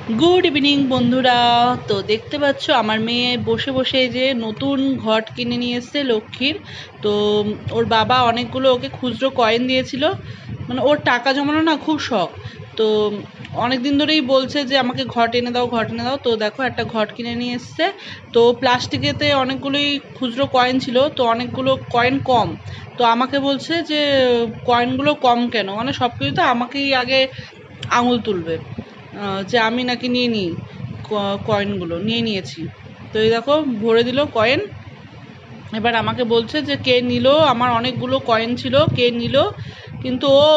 Good evening বন্ধুরা। তো দেখতে পাচ্ছ আমার মেয়ে বসে বসে যে নতুন ঘট কিনে নিয়ে এসছে লক্ষ্মীর। তো ওর বাবা অনেকগুলো ওকে খুচরো কয়েন দিয়েছিল, মানে ওর টাকা জমানো না খুব শখ। তো অনেক দিন ধরেই বলছে যে আমাকে ঘট এনে দাও, ঘট এনে দাও। তো দেখো একটা ঘট কিনে নিয়ে এসছে। তো প্লাস্টিকেতে অনেকগুলোই খুচরো কয়েন ছিল, তো অনেকগুলো কয়েন কম। তো আমাকে বলছে যে কয়েনগুলো কম কেন, মানে সব কিছু তো আমাকেই আগে আঙুল তুলবে, যে আমি নাকি নিয়ে নিই কয়েনগুলো। নিয়ে নিয়েছি। তো এই দেখো ভরে দিল কয়েন। এবার আমাকে বলছে যে কে নিল, আমার অনেকগুলো কয়েন ছিল, কে নিল। কিন্তু ও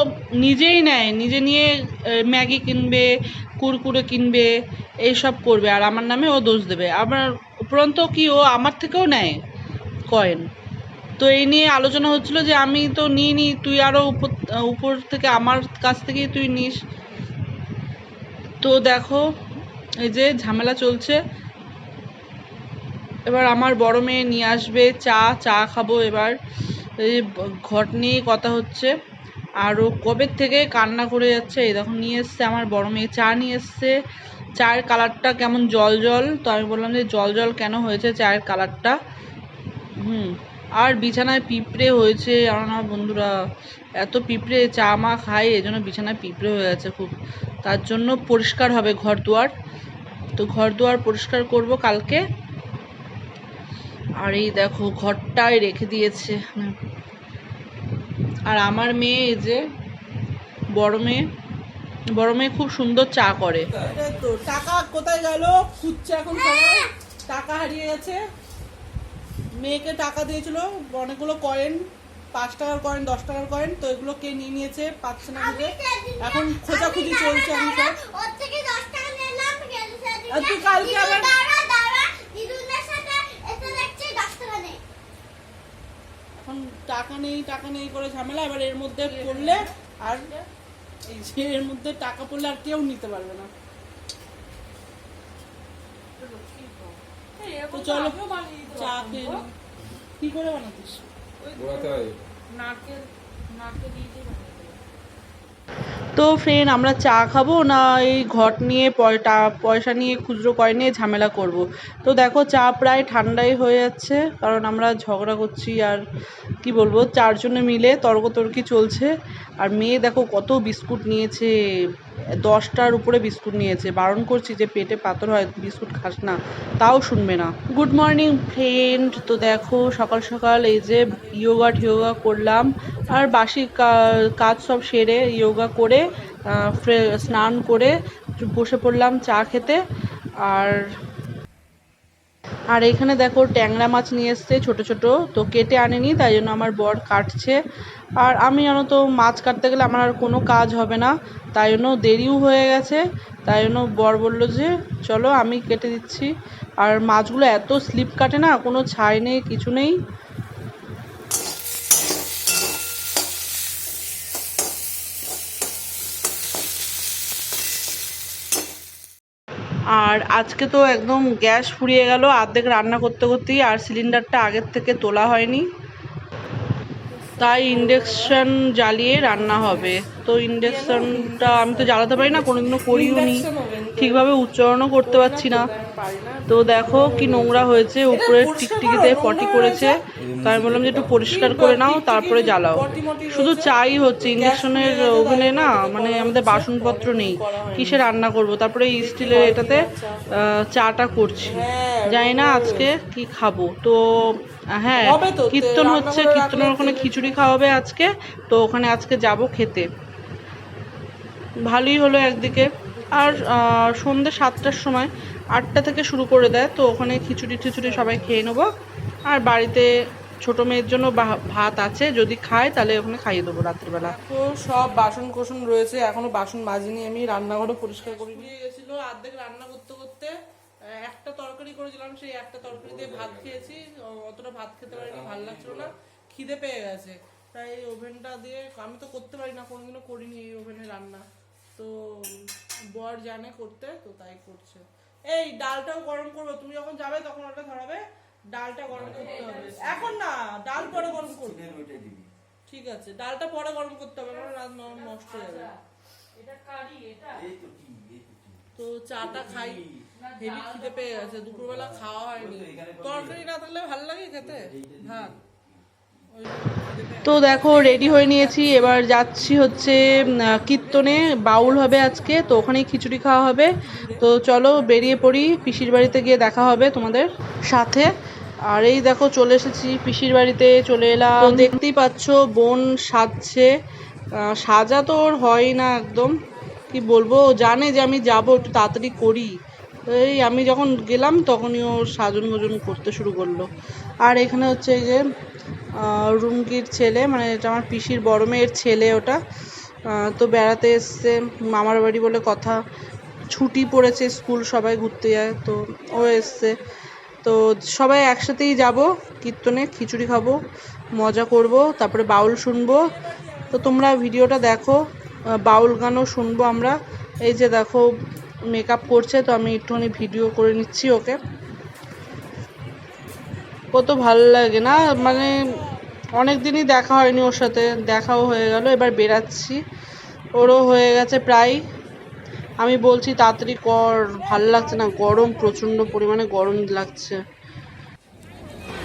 নিজেই নেয়, নিজে নিয়ে ম্যাগি কিনবে, কুরকুরে কিনবে, এইসব করবে, আর আমার নামে ও দোষ দেবে। আবার উপরন্ত কি ও আমার থেকেও নেয় কয়েন। তো এই নিয়ে আলোচনা হচ্ছিল যে আমি তো নিই নি, তুই আরও উপর থেকে আমার কাছ থেকেই তুই নিস। তো দেখো এই যে ঝামেলা চলছে। এবার আমার বড় মেয়ে নিয়ে আসবে চা খাবো এবার। এই ঘট নিয়েই কথা হচ্ছে। আর ও কবে থেকে কান্না করে যাচ্ছে। এই দেখো নিয়ে এসছে আমার বড় মেয়ে, চা নিয়ে এসছে। চায়ের কালারটা কেমন জল জল। তো আমি বললাম যে জল জল কেন হয়েছে চায়ের কালারটা। আর বিছানায় পিঁপড়ে হয়েছে, আর না বন্ধুরা, এত পিঁপড়ে, চা মা খাই এজন্য বিছানায় পিঁপড়ে হয়ে গেছে খুব। তার জন্য পরিষ্কার হবে ঘর দুয়ার। তো ঘর দুয়ার পরিষ্কার করব কালকে। আর এই দেখো ঘরটাই রেখে দিয়েছে। আর আমার মেয়ে, এই যে বড় মেয়ে, বড় মেয়ে খুব সুন্দর চা করে। তো টাকা কোথায় গেল খুঁজছে এখন সবাই। টাকা হারিয়ে গেছে। মেয়েকে টাকা দিয়েছিল অনেকগুলো কয়েন, 5 টাকার কয়েন, 10 টাকার কয়েন। তো এগুলো কে নিয়ে নিয়েছে পাচ্ছে না বুঝে এখন খোঁজাখুঁজি চলছে। এখন সব আর তুই কালকে আবার এখন টাকা নেই করে ঝামেলা। এবার এর মধ্যে পড়লে আর এই যে এর মধ্যে টাকা পড়লে আর কেউ নিতে পারবে না। তো চলো চা খেয়ে কি করে বানাতিস? তো ফ্রেন্ড, আমরা চা খাবো না এই ঘট নিয়ে পয়সা নিয়ে খুচরো কয়েন নিয়ে ঝামেলা করব। তো দেখো চা প্রায় ঠান্ডাই হয়ে যাচ্ছে, কারণ আমরা ঝগড়া করছি। আর কি বলবো, 4 জনে মিলে তর্কতর্কি চলছে। আর মেয়ে দেখো কত বিস্কুট নিয়েছে, 10টার উপরে বিস্কুট নিয়েছে। বারণ করছি যে পেটে পাথর হয়, বিস্কুট খাস না, তাও শুনবে না। Good morning friend. তো দেখো সকাল সকাল এই যে ইয়োগা করলাম। আর বাসি কাজ সব সেরে ইয়োগা করে স্নান করে বসে পড়লাম চা খেতে। আর আর এখানে দেখো ট্যাংরা মাছ নিয়ে এসছে ছোট ছোট। তো কেটে আনেনি, তাই জন্য আমার বর কাটছে। আর আমি জানো তো মাছ কাটতে গেলে আমার আর কোনো কাজ হবে না, তাই জন্য দেরিও হয়ে গেছে। তাই জন্য বর বললো যে চলো আমি কেটে দিচ্ছি। আর মাছগুলো এত স্লিপ কাটে না, কোনো ছাই নেই, কিছু নেই। আর আজকে তো একদম গ্যাস ফুরিয়ে গেল অর্ধেক রান্না করতে করতেই, আর সিলিন্ডারটা আগের থেকে তোলা হয়নি, তাই ইন্ডাকশান জ্বালিয়ে রান্না হবে। তো ইন্ডাকশানটা আমি তো জ্বালাতে পারি না, কোনোদিনও করিও নি, ঠিকভাবে উচ্চারণও করতে পারছি না। তো দেখো কি নোংরা হয়েছে, উপরে টিকটিকিতে পটি করেছে। তো আমি বললাম যে একটু পরিষ্কার করে নাও তারপরে জ্বালাও। শুধু চাই হচ্ছে, ইন্ডাকশনের ওভেনে না মানে আমাদের বাসনপত্র নেই, কিসে রান্না করব। তারপরে স্টিলের এটাতে চাটা করছি, জানি না আজকে কি খাবো। তো হ্যাঁ, কীর্তন হচ্ছে, কীর্তনের ওখানে খিচুড়ি খাওয়াবে আজকে। তো ওখানে আজকে যাব খেতে। ভালোই হলো একদিকে। আর সন্ধ্যে 7টার সময়, 8টা থেকে শুরু করে দেয়। তো ওখানে খিচুড়ি সবাই খেয়ে নেবো। আর বাড়িতে ছোটো মেয়ের জন্য ভাত আছে, যদি খায় তাহলে ওখানে খাইয়ে দেবো রাত্রিবেলা। তো সব বাসন কোসন রয়েছে, এখনো বাসন মাজিনি আমি, রান্নাঘরও পরিষ্কার করে নিয়ে গেছিলো অর্ধেক রান্না করতে করতে। একটা তরকারি করেছিলাম, সেই একটা তরকারি দিয়ে ভাত খেয়েছি। অতটা ভাত খেতে পারিনি, ভালো লাগছিল না, খিদে পেয়ে গেছে। তাই এই ওভেনটা দিয়ে, আমি তো করতে পারি না, কোনোদিনও করিনি এই ওভেনে রান্না। তো বর জানে করতে, তো তাই করছে। এই ডালটাও গরম করবো, তুমি যখন যাবে তখন ওটা ধরাবে। ডালটা গরম করতে হবে এখন না, ডাল পরে গরম করবে। ঠিক আছে, ডালটা পরে গরম করতে হবে, কারণ রাত নষ্ট হয়ে যাবে। তো তো চাটা খাই, হেভি খিদে পেয়ে গেছে, দুপুরবেলা খাওয়া হয়নি। তরকারি না থাকলে ভালো লাগে খেতে ভাত। তো দেখো রেডি হয়ে নিয়েছি, এবার যাচ্ছি হচ্ছে কীর্তনে, বাউল হবে আজকে, তো ওখানেই খিচুড়ি খাওয়া হবে। তো চলো বেরিয়ে পড়ি, পিসির বাড়িতে গিয়ে দেখা হবে তোমাদের সাথে। আর এই দেখো চলে এসেছি পিসির বাড়িতে, চলে এলাম। তো দেখতেই পাচ্ছ বোন সাজছে, সাজা তো ওর হয় না একদম, কি বলবো, জানে যে আমি যাবো, একটু তাড়াতাড়ি করি। এই আমি যখন গেলাম তখনই ও সাজন গোজন করতে শুরু করলো। আর এখানে হচ্ছে এই যে রুমকির ছেলে, মানে এটা আমার পিসির বড় মেয়ের ছেলে, ওটা তো বেড়াতে এসছে মামার বাড়ি বলে কথা, ছুটি পড়েছে স্কুল, সবাই ঘুরতে যায়, তো ও এসছে। তো সবাই একসাথেই যাব কীর্তনে, খিচুড়ি খাবো, মজা করব, তারপরে বাউল শুনবো। তো তোমরা ভিডিওটা দেখো, বাউল গানও শুনবো আমরা। এই যে দেখো মেকআপ করছে, তো আমি একটুখানি ভিডিও করে নিচ্ছি ওকে। কত ভালো লাগে না, মানে অনেক দিনই দেখা হয়নি ওর সাথে, দেখাও হয়ে গেল, এবার বেরাচ্ছি, ওরও হয়ে গেছে প্রায়। আমি বলছি তাড়াতাড়ি কর, ভাল লাগছে না, গরম, প্রচণ্ড পরিমাণে গরম লাগছে।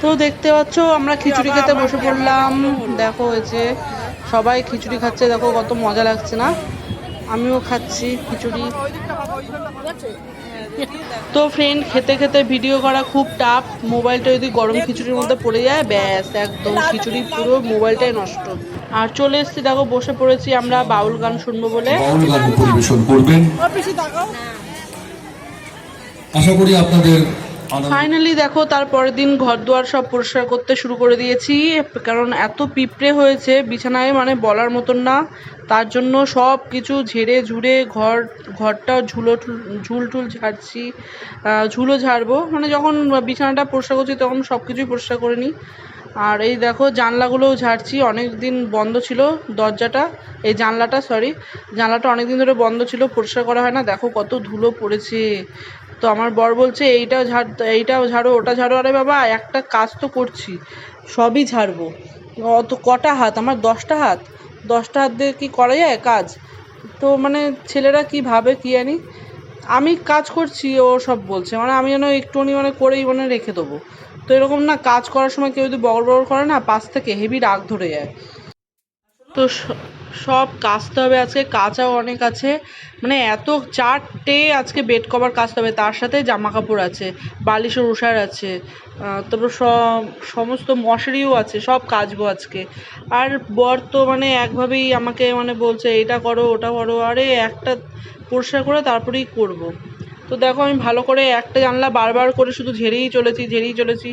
তো দেখতে পাচ্ছ আমরা খিচুড়ি খেতে বসে পড়লাম, দেখো হয়েছে সবাই খিচুড়ি খাচ্ছে, দেখো কত মজা লাগছে না, আমিও খাচ্ছি খিচুড়ি। তো ফ্রেন্ড, খেতে খেতে ভিডিও করা খুব টাফ, মোবাইলটা যদি গরম খিচুড়ির মধ্যে পড়ে যায় ব্যাস একদম খিচুড়ি পুরো মোবাইলটাই নষ্ট। আর চলে এসেছি, দেখো বসে পড়েছি আমরা বাউল গান শুনবো বলে। বাউল গান পরিবেশন করবেন, আশা করি আপনাদের। ফাইনালি দেখো তারপরের দিন ঘর দুয়ার সব পরিষ্কার করতে শুরু করে দিয়েছি, কারণ এত পিঁপড়ে হয়েছে বিছানায়, মানে বলার মতন না। তার জন্য সব কিছু ঝেড়ে ঝুড়ে ঘরটা ঝুল টুল ঝাড়ছি, ঝুলো ঝাড়বো, মানে যখন বিছানাটা পরিষ্কার করছি তখন সব কিছুই পরিষ্কার করে নিই। আর এই দেখো জানলাগুলোও ঝাড়ছি, অনেক দিন বন্ধ ছিল দরজাটা, এই জানলাটা অনেক দিন ধরে বন্ধ ছিল, পরিষ্কার করা হয় না, দেখো কত ধুলো পড়েছে। তো আমার বর বলছে এইটাও ঝাড়ো ওটা ঝাড়ো, আরে বাবা একটা কাজ তো করছি, সবই ঝাড়বো, অত কটা হাত আমার, 10টা হাত, 10টা হাত দিয়ে কি করা যায় কাজ? তো মানে ছেলেরা কি ভাবে কি জানি, আমি কাজ করছি ও সব বলছে, মানে আমি যেন একটুখানি মানে করেই মানে রেখে দেবো। তো এরকম না, কাজ করার সময় কেউ যদি বগর করে না, পাশ থেকে হেভি রাগ ধরে যায়। তো সব কাচতে হবে আজকে, কাচাও অনেক আছে, মানে এত 4টে আজকে বেড কভার কাচতে হবে, তার সাথে জামা কাপড় আছে, বালিশের ওষার আছে, তারপর সমস্ত মশারিও আছে, সব কাচবো আজকে। আর বর তো মানে একভাবেই আমাকে মানে বলছে এটা করো ওটা করো, আরে একটা পরিষ্কার করে তারপরেই করবো। তো দেখো আমি ভালো করে একটা জানলা বারবার করে শুধু ঝেড়েই চলেছি,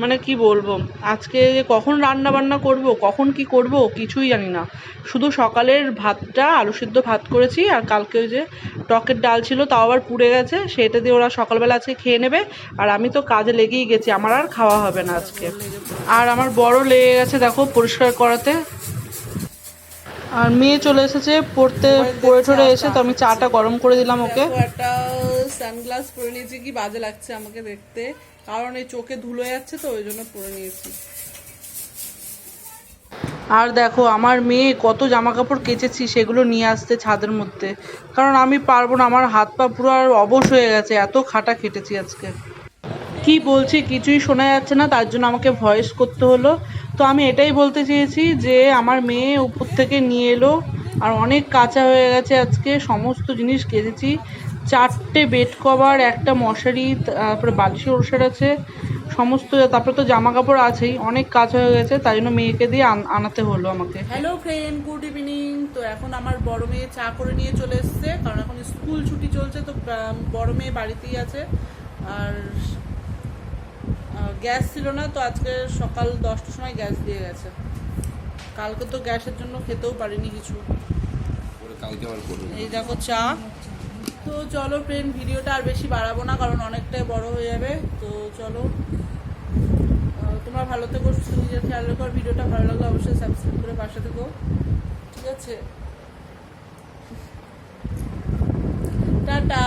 মানে কি বলবো, আজকে যে কখন রান্না বান্না করব, কখন কি করব কিছুই জানি না। শুধু সকালের ভাতটা, আলু সিদ্ধ ভাত করেছি, আর কালকে ওই যে টকের ডাল ছিল তাও আবার পুড়ে গেছে, সেটা দিয়ে ওরা সকালবেলা আজকে খেয়ে নেবে, আর আমি তো কাজে লেগেই গেছি, আমার আর খাওয়া হবে না আজকে। আর আমার বড় লেগে গেছে দেখো পরিষ্কার করাতে। আর মেয়ে চলে এসেছে পড়ে ঠরে এসে, তো আমি চাটা গরম করে দিলাম ওকে। একটা সানগ্লাস পরে নিয়েছি, কি বাজে লাগছে আমাকে দেখতে, কারণ এই চোখে ধুলো যাচ্ছে, তো ওই জন্য পরে নিয়েছি। আর দেখো আমার মেয়ে কত জামা কাপড় কেচেছি, সেগুলো নিয়ে আসতে ছাদের মধ্যে, কারণ আমি পারবো না, আমার হাত পা পুরো আর অবশ হয়ে গেছে, এত খাটা খেটেছি আজকে। কি বলছি কিছুই শোনা যাচ্ছে না, তার জন্য আমাকে ভয়েস করতে হলো। তো আমি এটাই বলতে চেয়েছি যে আমার মেয়ে উপর থেকে নিয়ে এলো, আর অনেক কাঁচা হয়ে গেছে আজকে, সমস্ত জিনিস কেচেছি, 4টে বেড কভার, একটা মশারি, তারপরে বালিশের ওষার আছে সমস্ত, তারপরে তো জামা কাপড় আছেই, অনেক কাজ হয়ে গেছে, তাই জন্য মেয়েকে দিয়ে আনাতে হলো আমাকে। Hello friend, good evening. তো এখন আমার বড় মেয়ে চা করে নিয়ে চলে এসছে, কারণ এখন স্কুল ছুটি চলছে, তো বড় মেয়ে বাড়িতেই আছে। আর গ্যাস ছিল না, তো আজকে সকাল 10টার সময় গ্যাস দিয়ে গেছে, কালকে তো গ্যাসের জন্য খেতেও পারিনি কিছু। এই দেখো চা। তো চলো ফ্রেন্ড, ভিডিওটা আর বেশি বাড়াবো না, কারণ অনেকটাই বড় হয়ে যাবে। তো চলো, তোমরা ভালো থেকো, নিজের খেয়াল রেখো, আর ভিডিওটা ভালো লাগলে অবশ্যই সাবস্ক্রাইব করে পাশে থেকো, ঠিক আছে? টাটা।